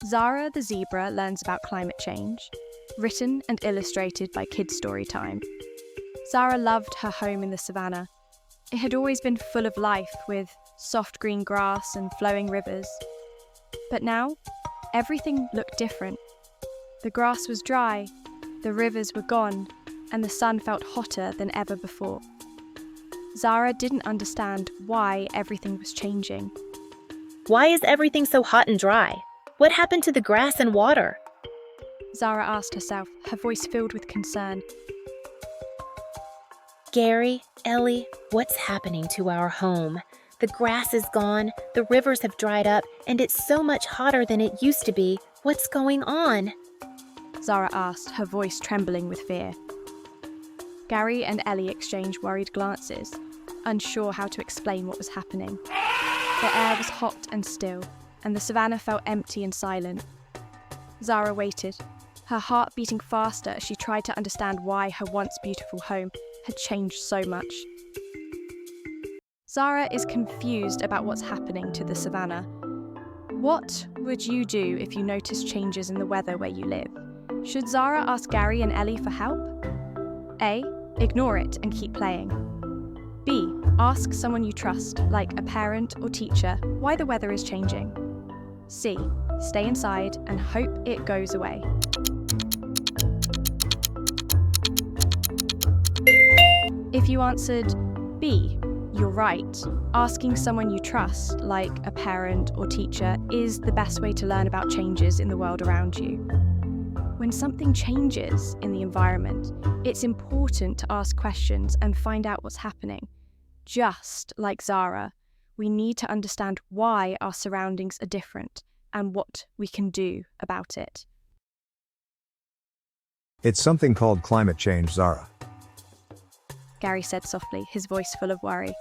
Zara the Zebra learns about climate change, written and illustrated by Kids Storytime. Zara loved her home in the savannah. It had always been full of life, with soft green grass and flowing rivers. But now, everything looked different. The grass was dry, the rivers were gone, and the sun felt hotter than ever before. Zara didn't understand why everything was changing. Why is everything so hot and dry? What happened to the grass and water? Zara asked herself, her voice filled with concern. Gary, Ellie, what's happening to our home? The grass is gone, the rivers have dried up, and it's so much hotter than it used to be. What's going on? Zara asked, her voice trembling with fear. Gary and Ellie exchanged worried glances, unsure how to explain what was happening. The air was hot and still, and the savannah felt empty and silent. Zara waited, her heart beating faster as she tried to understand why her once beautiful home had changed so much. Zara is confused about what's happening to the savannah. What would you do if you noticed changes in the weather where you live? Should Zara ask Gary and Ellie for help? A. Ignore it and keep playing. B. Ask someone you trust, like a parent or teacher, why the weather is changing. C. Stay inside and hope it goes away. If you answered B, you're right. Asking someone you trust, like a parent or teacher, is the best way to learn about changes in the world around you. When something changes in the environment, it's important to ask questions and find out what's happening. Just like Zara, we need to understand why our surroundings are different and what we can do about it. It's something called climate change, Zara. Gary said softly, his voice full of worry.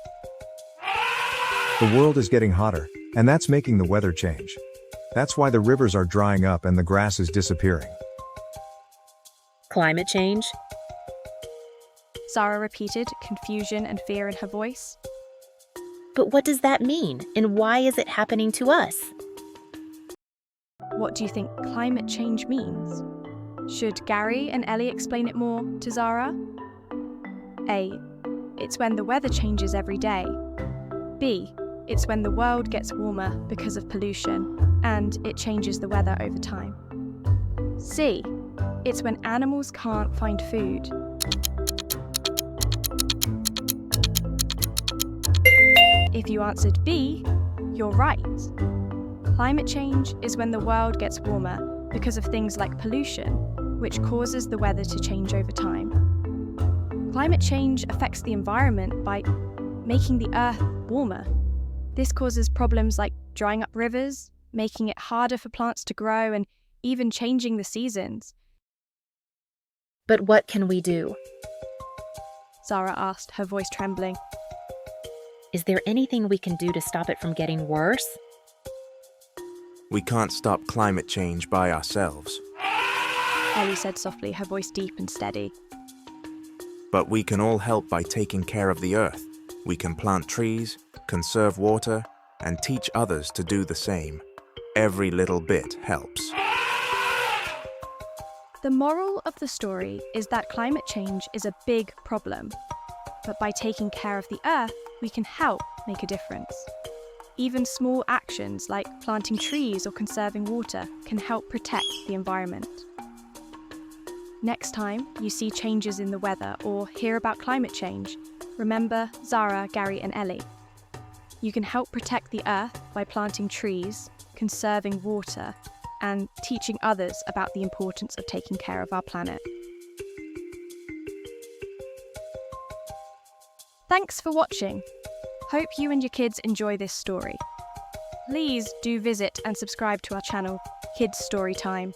The world is getting hotter, and that's making the weather change. That's why the rivers are drying up and the grass is disappearing. Climate change? Zara repeated, confusion and fear in her voice. But what does that mean, and why is it happening to us? What do you think climate change means? Should Gary and Ellie explain it more to Zara? A. It's when the weather changes every day. B. It's when the world gets warmer because of pollution, and it changes the weather over time. C. It's when animals can't find food. If you answered B, you're right. Climate change is when the world gets warmer because of things like pollution, which causes the weather to change over time. Climate change affects the environment by making the Earth warmer. This causes problems like drying up rivers, making it harder for plants to grow, and even changing the seasons. But what can we do? Zara asked, her voice trembling. Is there anything we can do to stop it from getting worse? We can't stop climate change by ourselves. Ellie said softly, her voice deep and steady. But we can all help by taking care of the earth. We can plant trees, conserve water, and teach others to do the same. Every little bit helps. The moral of the story is that climate change is a big problem, but by taking care of the earth, we can help make a difference. Even small actions like planting trees or conserving water can help protect the environment. Next time you see changes in the weather or hear about climate change, remember Zara, Gary and Ellie. You can help protect the earth by planting trees, conserving water, and teaching others about the importance of taking care of our planet. Thanks for watching. Hope you and your kids enjoy this story. Please do visit and subscribe to our channel, Kids Storytime.